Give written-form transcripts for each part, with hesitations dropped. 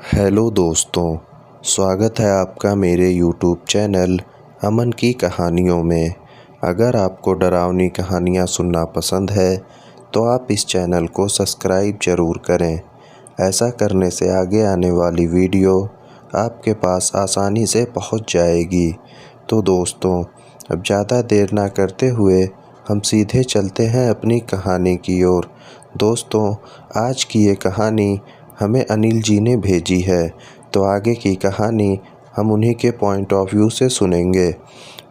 Hello दोस्तों, स्वागत है आपका मेरे यूट्यूब चैनल अमन की कहानियों में। अगर आपको डरावनी कहानियाँ सुनना पसंद है तो आप इस चैनल को सब्सक्राइब ज़रूर करें। ऐसा करने से आगे आने वाली वीडियो आपके पास आसानी से पहुंच जाएगी। तो दोस्तों, अब ज़्यादा देर ना करते हुए हम सीधे चलते हैं अपनी कहानी की ओर। दोस्तों, आज की ये कहानी हमें अनिल जी ने भेजी है, तो आगे की कहानी हम उन्हीं के पॉइंट ऑफ व्यू से सुनेंगे।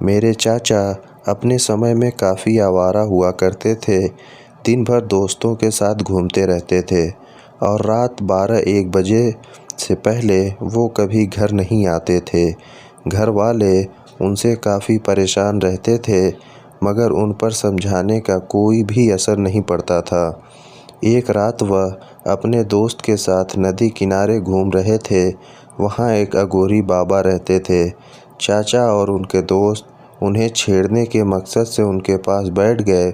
मेरे चाचा अपने समय में काफ़ी आवारा हुआ करते थे। दिन भर दोस्तों के साथ घूमते रहते थे और रात 12-1 बजे से पहले वो कभी घर नहीं आते थे। घर वाले उनसे काफ़ी परेशान रहते थे, मगर उन पर समझाने का कोई भी असर नहीं पड़ता था। एक रात वह अपने दोस्त के साथ नदी किनारे घूम रहे थे। वहाँ एक अघोरी बाबा रहते थे। चाचा और उनके दोस्त उन्हें छेड़ने के मकसद से उनके पास बैठ गए।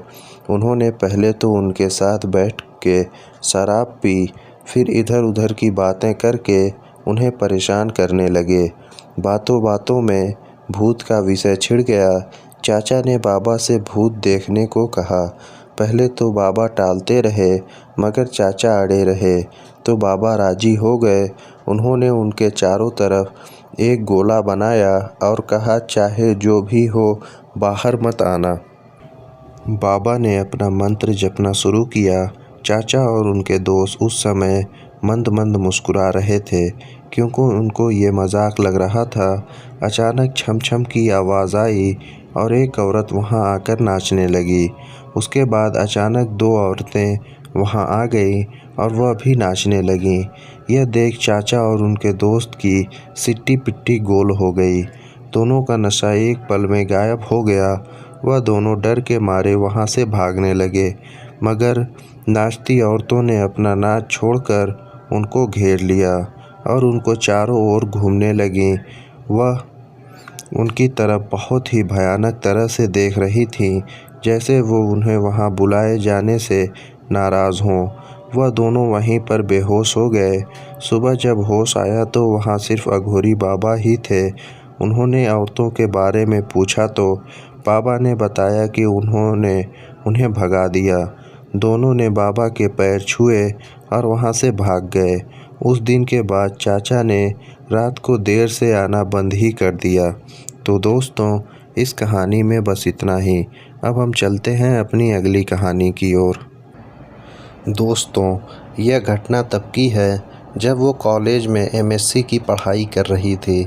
उन्होंने पहले तो उनके साथ बैठ के शराब पी, फिर इधर उधर की बातें करके उन्हें परेशान करने लगे। बातों बातों में भूत का विषय छिड़ गया। चाचा ने बाबा से भूत देखने को कहा। पहले तो बाबा टालते रहे, मगर चाचा अड़े रहे तो बाबा राजी हो गए। उन्होंने उनके चारों तरफ एक गोला बनाया और कहा, चाहे जो भी हो बाहर मत आना। बाबा ने अपना मंत्र जपना शुरू किया। चाचा और उनके दोस्त उस समय मंद मंद मुस्कुरा रहे थे, क्योंकि उनको ये मजाक लग रहा था। अचानक छम छम की आवाज़ आई और एक औरत वहां आकर नाचने लगी। उसके बाद अचानक 2 औरतें वहां आ गईं और वह भी नाचने लगीं। यह देख चाचा और उनके दोस्त की सिट्टी पिट्टी गोल हो गई। दोनों का नशा एक पल में गायब हो गया। वह दोनों डर के मारे वहां से भागने लगे, मगर नाचती औरतों ने अपना नाच छोड़कर उनको घेर लिया और उनको चारों ओर घूमने लगीं। वह उनकी तरफ बहुत ही भयानक तरह से देख रही थीं, जैसे वो उन्हें वहां बुलाए जाने से नाराज़ हों। वह दोनों वहीं पर बेहोश हो गए। सुबह जब होश आया तो वहां सिर्फ अघोरी बाबा ही थे। उन्होंने औरतों के बारे में पूछा तो बाबा ने बताया कि उन्होंने उन्हें भगा दिया। दोनों ने बाबा के पैर छुए और वहां से भाग गए। उस दिन के बाद चाचा ने रात को देर से आना बंद ही कर दिया। तो दोस्तों, इस कहानी में बस इतना ही। अब हम चलते हैं अपनी अगली कहानी की ओर। दोस्तों, यह घटना तब की है जब वो कॉलेज में एमएससी की पढ़ाई कर रही थी।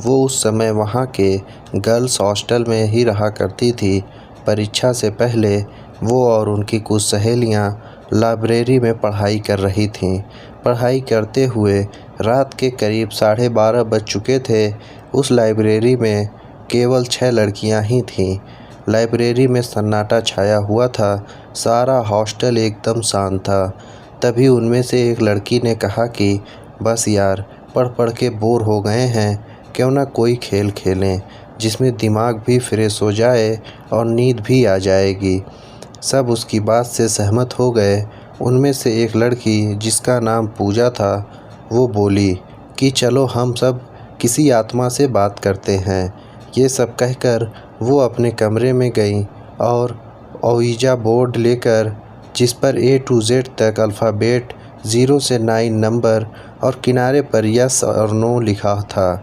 वो उस समय वहाँ के गर्ल्स हॉस्टल में ही रहा करती थी। परीक्षा से पहले वो और उनकी कुछ सहेलियाँ लाइब्रेरी में पढ़ाई कर रही थीं। पढ़ाई करते हुए रात के करीब 12:30 बज चुके थे। उस लाइब्रेरी में केवल 6 लड़कियां ही थीं। लाइब्रेरी में सन्नाटा छाया हुआ था। सारा हॉस्टल एकदम शांत था। तभी उनमें से एक लड़की ने कहा कि बस यार, पढ़ पढ़ के बोर हो गए हैं, क्यों ना कोई खेल खेलें जिसमें दिमाग भी फ्रेश हो जाए और नींद भी आ जाएगी। सब उसकी बात से सहमत हो गए। उनमें से एक लड़की, जिसका नाम पूजा था, वो बोली कि चलो हम सब किसी आत्मा से बात करते हैं। ये सब कहकर वो अपने कमरे में गई और ओइजा बोर्ड लेकर, जिस पर A to Z तक अल्फ़ाबेट 0 से 9 नंबर और किनारे पर यस और नो लिखा था।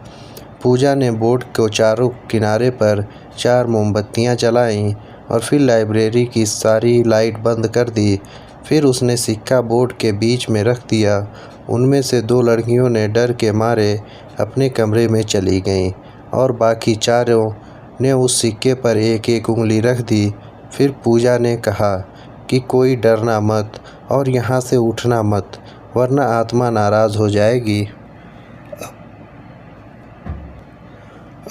पूजा ने बोर्ड को चारों किनारे पर 4 मोमबत्तियां जलाईं और फिर लाइब्रेरी की सारी लाइट बंद कर दी। फिर उसने सिक्का बोर्ड के बीच में रख दिया। उनमें से 2 लड़कियों ने डर के मारे अपने कमरे में चली गईं और बाकी चारों ने उस सिक्के पर एक एक उंगली रख दी। फिर पूजा ने कहा कि कोई डरना मत और यहाँ से उठना मत, वरना आत्मा नाराज़ हो जाएगी।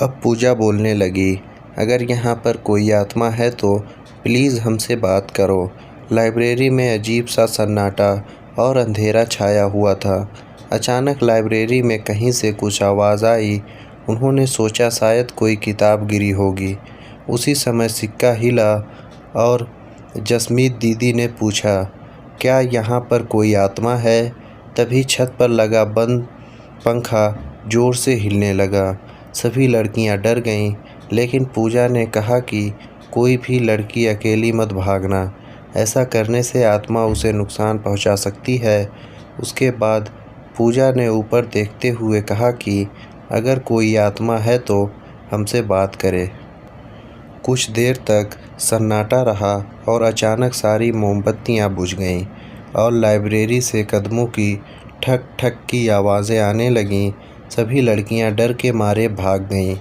अब पूजा बोलने लगी, अगर यहाँ पर कोई आत्मा है तो प्लीज़ हमसे बात करो। लाइब्रेरी में अजीब सा सन्नाटा और अंधेरा छाया हुआ था। अचानक लाइब्रेरी में कहीं से कुछ आवाज़ आई। उन्होंने सोचा शायद कोई किताब गिरी होगी। उसी समय सिक्का हिला और जसमीत दीदी ने पूछा, क्या यहाँ पर कोई आत्मा है? तभी छत पर लगा बंद पंखा ज़ोर से हिलने लगा। सभी लड़कियां डर गईं, लेकिन पूजा ने कहा कि कोई भी लड़की अकेली मत भागना, ऐसा करने से आत्मा उसे नुकसान पहुंचा सकती है। उसके बाद पूजा ने ऊपर देखते हुए कहा कि अगर कोई आत्मा है तो हमसे बात करे। कुछ देर तक सन्नाटा रहा और अचानक सारी मोमबत्तियां बुझ गईं और लाइब्रेरी से कदमों की ठक ठक की आवाज़ें आने लगीं। सभी लड़कियां डर के मारे भाग गईं,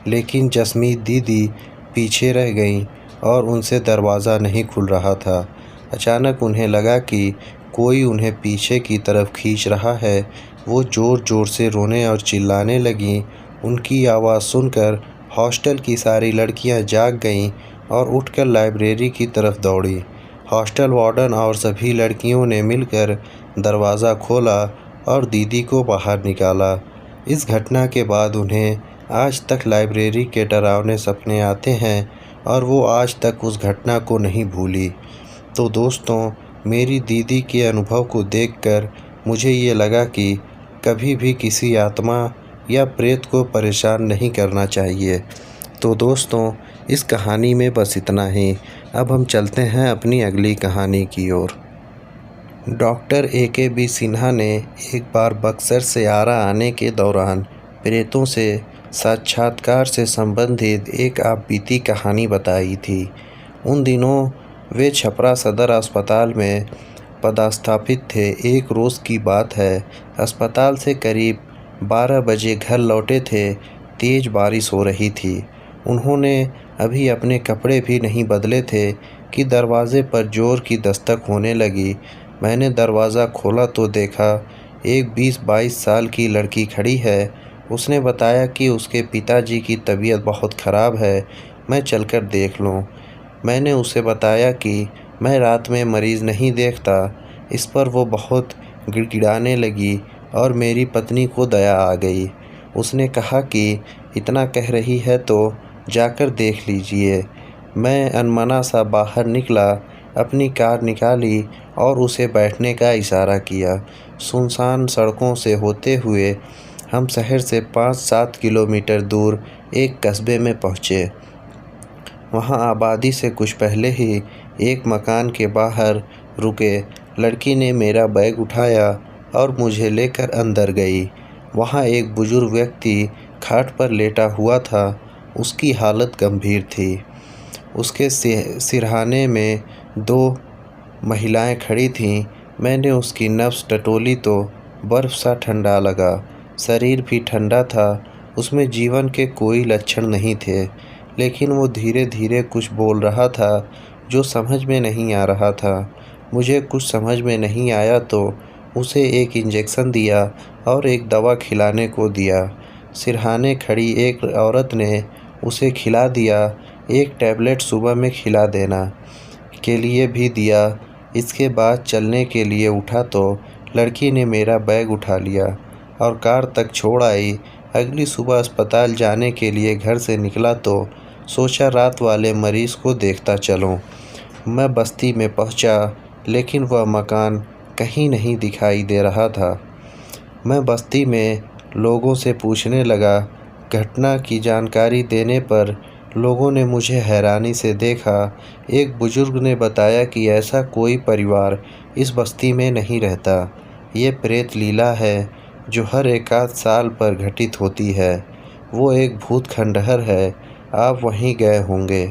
लेकिन जसमीत दीदी पीछे रह गईं और उनसे दरवाज़ा नहीं खुल रहा था। अचानक उन्हें लगा कि कोई उन्हें पीछे की तरफ खींच रहा है। वो ज़ोर ज़ोर से रोने और चिल्लाने लगीं। उनकी आवाज़ सुनकर हॉस्टल की सारी लड़कियां जाग गईं और उठकर लाइब्रेरी की तरफ दौड़ी। हॉस्टल वार्डन और सभी लड़कियों ने मिलकर दरवाज़ा खोला और दीदी को बाहर निकाला। इस घटना के बाद उन्हें आज तक लाइब्रेरी के डरावने सपने आते हैं और वो आज तक उस घटना को नहीं भूली। तो दोस्तों, मेरी दीदी के अनुभव को देखकर मुझे ये लगा कि कभी भी किसी आत्मा या प्रेत को परेशान नहीं करना चाहिए। तो दोस्तों, इस कहानी में बस इतना ही। अब हम चलते हैं अपनी अगली कहानी की ओर। डॉक्टर AKB सिन्हा ने एक बार बक्सर से आरा आने के दौरान प्रेतों से साक्षात्कार से संबंधित एक आपबीती कहानी बताई थी। उन दिनों वे छपरा सदर अस्पताल में पदस्थापित थे। एक रोज़ की बात है, अस्पताल से करीब 12 बजे घर लौटे थे। तेज़ बारिश हो रही थी। उन्होंने अभी अपने कपड़े भी नहीं बदले थे कि दरवाज़े पर ज़ोर की दस्तक होने लगी। मैंने दरवाज़ा खोला तो देखा एक 20-22 साल की लड़की खड़ी है। उसने बताया कि उसके पिताजी की तबीयत बहुत ख़राब है, मैं चलकर देख लूँ। मैंने उसे बताया कि मैं रात में मरीज़ नहीं देखता। इस पर वो बहुत गिड़गिड़ाने लगी और मेरी पत्नी को दया आ गई। उसने कहा कि इतना कह रही है तो जाकर देख लीजिए। मैं अनमना सा बाहर निकला, अपनी कार निकाली और उसे बैठने का इशारा किया। सुनसान सड़कों से होते हुए हम शहर से 5-7 किलोमीटर दूर एक कस्बे में पहुँचे। वहाँ आबादी से कुछ पहले ही एक मकान के बाहर रुके। लड़की ने मेरा बैग उठाया और मुझे लेकर अंदर गई। वहाँ एक बुजुर्ग व्यक्ति खाट पर लेटा हुआ था। उसकी हालत गंभीर थी। उसके सिरहाने में 2 महिलाएं खड़ी थीं। मैंने उसकी नब्ज़ टटोली तो बर्फ़ सा ठंडा लगा। शरीर भी ठंडा था। उसमें जीवन के कोई लक्षण नहीं थे, लेकिन वो धीरे धीरे कुछ बोल रहा था जो समझ में नहीं आ रहा था। मुझे कुछ समझ में नहीं आया तो उसे एक इंजेक्शन दिया और एक दवा खिलाने को दिया। सिरहाने खड़ी एक औरत ने उसे खिला दिया। एक टैबलेट सुबह में खिला देना के लिए भी दिया। इसके बाद चलने के लिए उठा तो लड़की ने मेरा बैग उठा लिया और कार तक छोड़ आई। अगली सुबह अस्पताल जाने के लिए घर से निकला तो सोचा रात वाले मरीज़ को देखता चलूं। मैं बस्ती में पहुंचा, लेकिन वह मकान कहीं नहीं दिखाई दे रहा था। मैं बस्ती में लोगों से पूछने लगा। घटना की जानकारी देने पर लोगों ने मुझे हैरानी से देखा। एक बुजुर्ग ने बताया कि ऐसा कोई परिवार इस बस्ती में नहीं रहता। ये प्रेत लीला है जो हर एकाध साल पर घटित होती है। वो एक भूत खंडहर है। आप वहीं गए होंगे।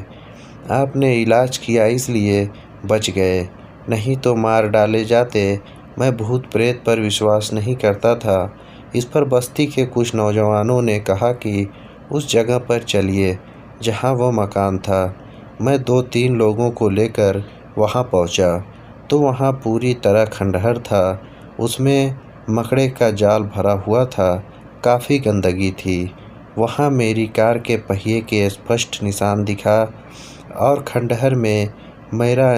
आपने इलाज किया इसलिए बच गए, नहीं तो मार डाले जाते। मैं भूत प्रेत पर विश्वास नहीं करता था। इस पर बस्ती के कुछ नौजवानों ने कहा कि उस जगह पर चलिए जहां वो मकान था। मैं 2-3 लोगों को लेकर वहां पहुंचा तो वहां पूरी तरह खंडहर था। उसमें मकड़े का जाल भरा हुआ था। काफ़ी गंदगी थी। वहां मेरी कार के पहिए के स्पष्ट निशान दिखा और खंडहर में मेरा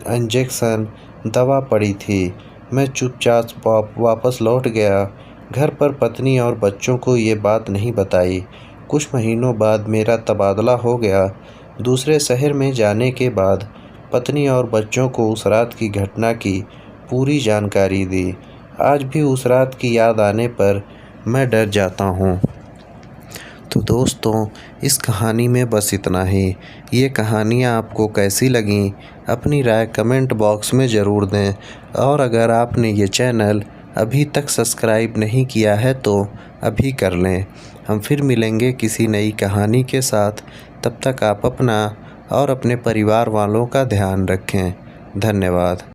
इंजेक्शन दवा पड़ी थी। मैं चुपचाप वापस लौट गया। घर पर पत्नी और बच्चों को ये बात नहीं बताई। कुछ महीनों बाद मेरा तबादला हो गया। दूसरे शहर में जाने के बाद पत्नी और बच्चों को उस रात की घटना की पूरी जानकारी दी। आज भी उस रात की याद आने पर मैं डर जाता हूँ। तो दोस्तों, इस कहानी में बस इतना ही। ये कहानियाँ आपको कैसी लगीं अपनी राय कमेंट बॉक्स में ज़रूर दें। और अगर आपने ये चैनल अभी तक सब्सक्राइब नहीं किया है तो अभी कर लें। हम फिर मिलेंगे किसी नई कहानी के साथ। तब तक आप अपना और अपने परिवार वालों का ध्यान रखें। धन्यवाद।